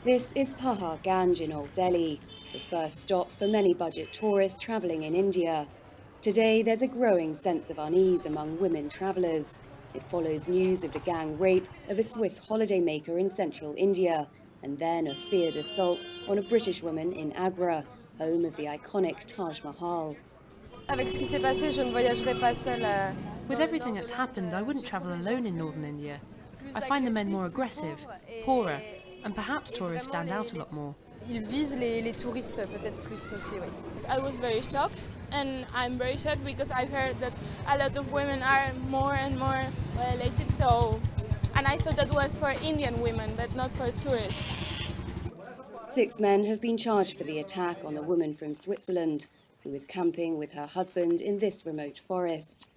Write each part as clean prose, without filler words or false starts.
This is Pahar Ganj in Old Delhi, the first stop for many budget tourists travelling in India. Today, there's a growing sense of unease among women travellers. It follows news of the gang rape of a Swiss holidaymaker in central India, and then a feared assault on a British woman in Agra, home of the iconic Taj Mahal. Avec ce qui s'est passé, je ne voyagerai pas seule With dans le everything nord de that's l'Inde. happened, I wouldn't Je trouve travel les alone gens in northern India. plus I find the men agressifs, more plus aggressive, pauvres poorer, and perhaps et tourists vraiment stand out a lot more. ils visent les touristes peut-être plus aussi, oui. I was very shocked, and I'm very shocked because I've heard that a lot of women are more and more violated. And I thought that was for Indian women, but not for tourists. 6 men have been charged for the attack on the woman from Switzerland, who was camping with her husband in this remote forest.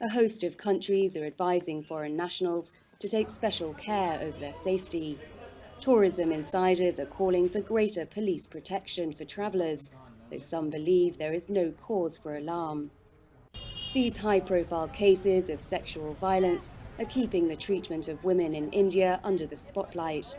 A host of countries are advising foreign nationals to take special care over their safety. Tourism insiders are calling for greater police protection for travellers, though some believe there is no cause for alarm. These high-profile cases of sexual violence are keeping the treatment of women in India under the spotlight.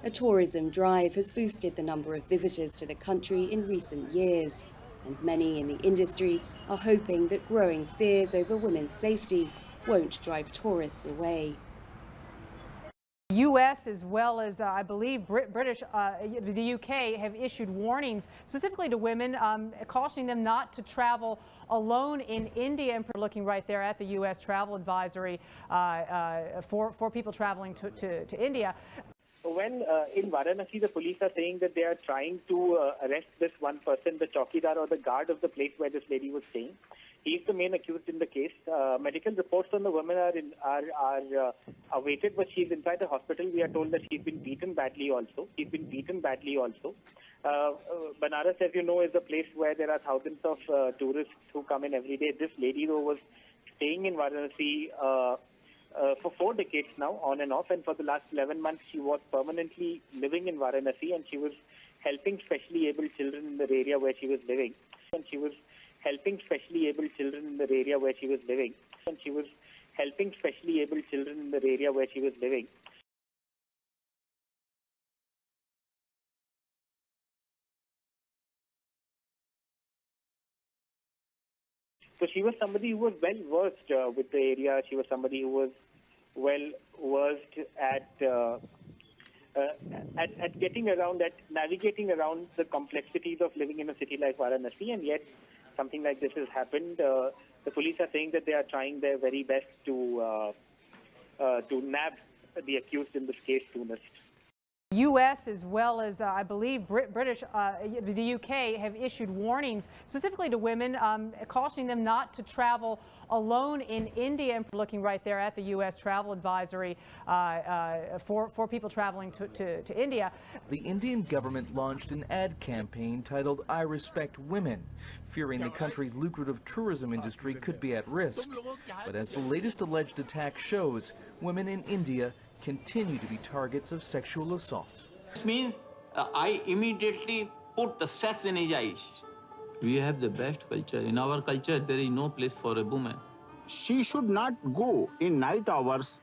A tourism drive has boosted the number of visitors to the country in recent years, and many in the industry are hoping that growing fears over women's safety won't drive tourists away. U.S. as well as, I believe, British, the U.K. have issued warnings specifically to women, cautioning them not to travel alone in India. And we're looking right there at the U.S. travel advisory for people traveling to India. When in Varanasi, the police are saying that they are trying to arrest this one person, the chowkidar or the guard of the place where this lady was staying. He's the main accused in the case. Medical reports on the woman are awaited, but she's inside the hospital. We are told that she's been beaten badly also. Banaras, as you know, is a place where there are thousands of tourists who come in every day. This lady, though, was staying in Varanasi for 4 decades now, on and off, and for the last 11 months she was permanently living in Varanasi, and she was helping specially able children in the area where she was living. So she was somebody who was well versed with the area. She was somebody who was well versed at getting around, at navigating around the complexities of living in a city like Varanasi, and yet something like this has happened. The police are saying that they are trying their very best to nab the accused in this case soonest. U.S. as well as, I believe, British, the U.K. have issued warnings specifically to women, cautioning them not to travel alone in India. And we're looking right there at the U.S. travel advisory for people traveling to India. The Indian government launched an ad campaign titled "I Respect Women," fearing the country's lucrative tourism industry could be at risk. But as the latest alleged attack shows, women in India continue to be targets of sexual assault. This means I immediately put the sex in his eyes. We have the best culture. In our culture, there is no place for a woman. She should not go in night hours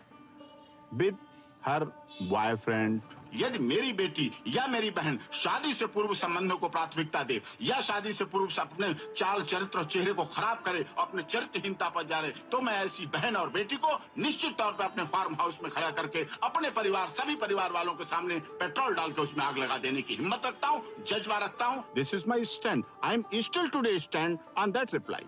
with her boyfriend. यदि मेरी बेटी या मेरी बहन शादी से पूर्व संबंधों को प्राथमिकता दे या शादी से पूर्व अपने चाल चरित्र और चेहरे को खराब करे, अपने चरित्रहीनता पर जा रहे, तो मैं ऐसी बहन और बेटी को निश्चित तौर पर अपने फार्म हाउस में खड़ा करके अपने परिवार, सभी परिवार वालों के सामने पेट्रोल डाल के उसमें आग लगा देने की हिम्मत रखता हूं, जज्बा रखता हूं. This is my stand. I am still today stand on that reply.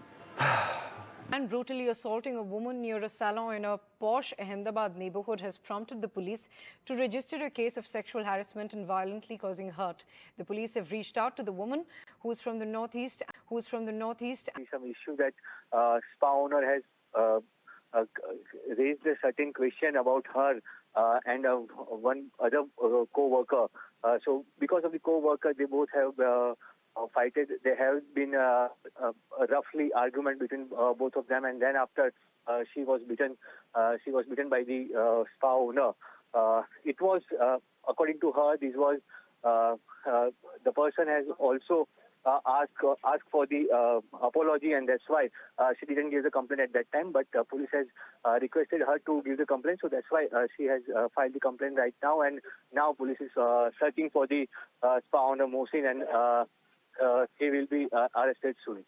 And brutally assaulting a woman near a salon in a posh Ahmedabad neighborhood has prompted the police to register a case of sexual harassment and violently causing hurt. The police have reached out to the woman who is from the northeast. Some issue that spa owner has raised a certain question about her and one other co-worker. So because of the co-worker, they both have fighted. There have been a roughly argument between both of them, and then after she was beaten by the spa owner. It was, according to her, this was the person has also ask for the apology, and that's why she didn't give the complaint at that time. But police has requested her to give the complaint, so that's why she has filed the complaint right now. And now police is searching for the spa owner Mohsin, and he will be arrested soon.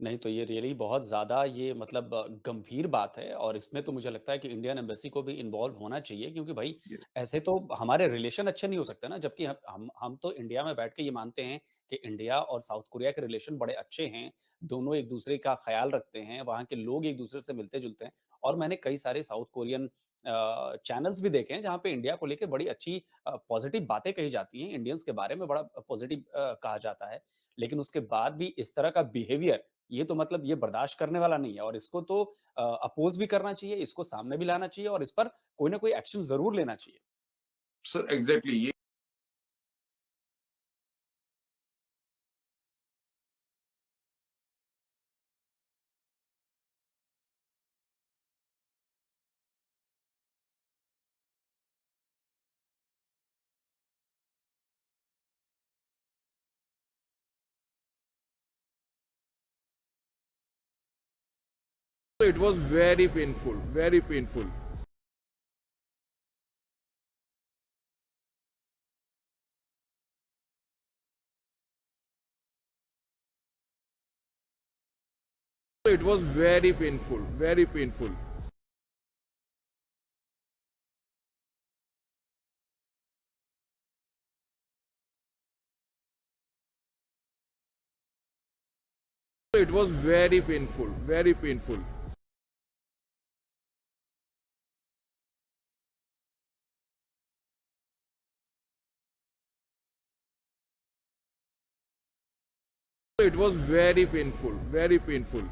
नहीं तो ये really बहुत ज़्यादा ये मतलब गंभीर बात है और इसमें तो मुझे लगता है कि इंडियन एम्बेसी को भी इन्वॉल्व होना चाहिए क्योंकि भाई ऐसे तो हमारे रिलेशन अच्छे नहीं हो सकते ना जबकि हम तो इंडिया में बैठ के ये मानते हैं कि इंडिया और साउथ कोरिया के रिलेशन बड़े अच्छे हैं दोनों एक दूसरे का ख्याल रखते हैं वहाँ के लोग एक दूसरे से मिलते जुलते हैं और मैंने कई सारे साउथ कोरियन चैनल्स भी देखे हैं जहाँ पे इंडिया को लेके बड़ी अच्छी पॉजिटिव बातें कही जाती हैं इंडियंस के बारे में बड़ा पॉजिटिव कहा जाता है लेकिन उसके बाद भी इस तरह का बिहेवियर ये तो मतलब ये बर्दाश्त करने वाला नहीं है और इसको तो अपोज भी करना चाहिए, इसको सामने भी लाना चाहिए और इस पर कोई ना कोई एक्शन ज़रूर लेना चाहिए। सर एग्जैक्टली ये it was very painful, very painful. It was very painful, very painful. It was very painful, very painful. It was very painful, very painful.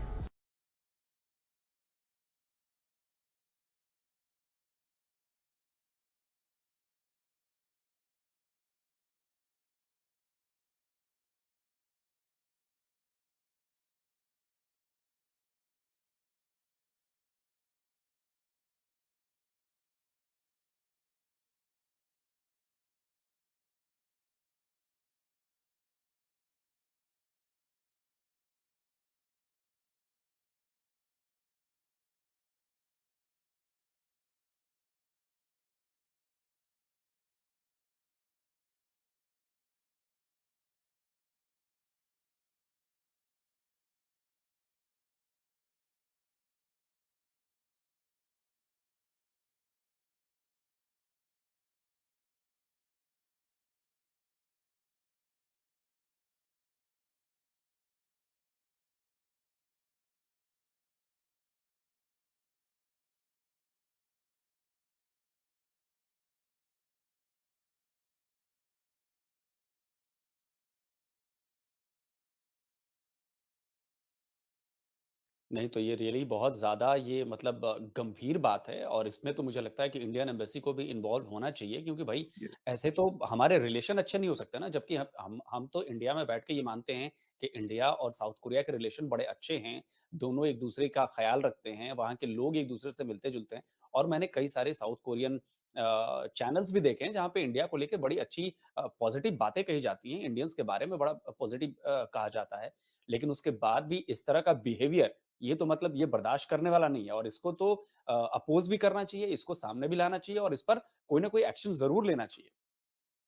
नहीं तो ये रियली बहुत ज़्यादा ये मतलब गंभीर बात है और इसमें तो मुझे लगता है कि इंडियन एम्बेसी को भी इन्वॉल्व होना चाहिए क्योंकि भाई ऐसे तो हमारे रिलेशन अच्छे नहीं हो सकते ना जबकि हम तो इंडिया में बैठ के ये मानते हैं कि इंडिया और साउथ कोरिया के रिलेशन बड़े अच्छे हैं दोनों एक दूसरे का ख्याल रखते हैं वहाँ के लोग एक दूसरे से मिलते जुलते हैं और मैंने कई सारे साउथ कोरियन चैनल्स भी देखे हैं जहाँ पे इंडिया को लेके बड़ी अच्छी पॉजिटिव बातें कही जाती हैं इंडियंस के बारे में बड़ा पॉजिटिव कहा जाता है लेकिन उसके बाद भी इस तरह का बिहेवियर ये तो मतलब ये बर्दाश्त करने वाला नहीं है और इसको तो अपोज भी करना चाहिए, इसको सामने भी लाना चाहिए और इस पर कोई ना कोई एक्शन ज़रूर लेना चाहिए।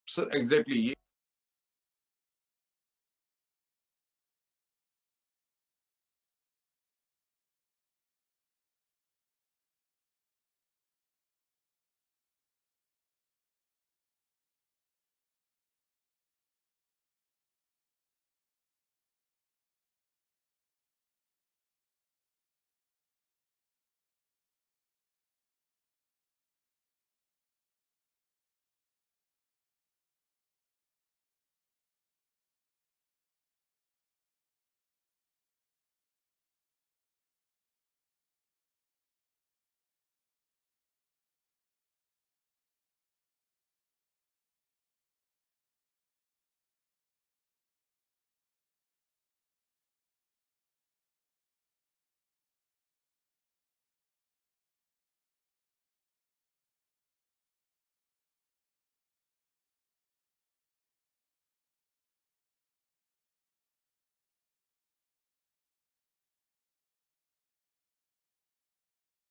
सर एग्जैक्टली ये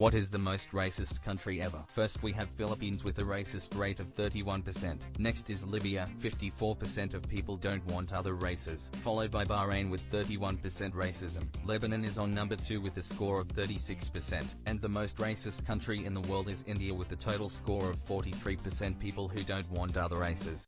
What is the most racist country ever? First we have Philippines with a racist rate of 31%. Next is Libya, 54% of people don't want other races. Followed by Bahrain with 31% racism. Lebanon is on number 2 with a score of 36%. And the most racist country in the world is India with a total score of 43% people who don't want other races.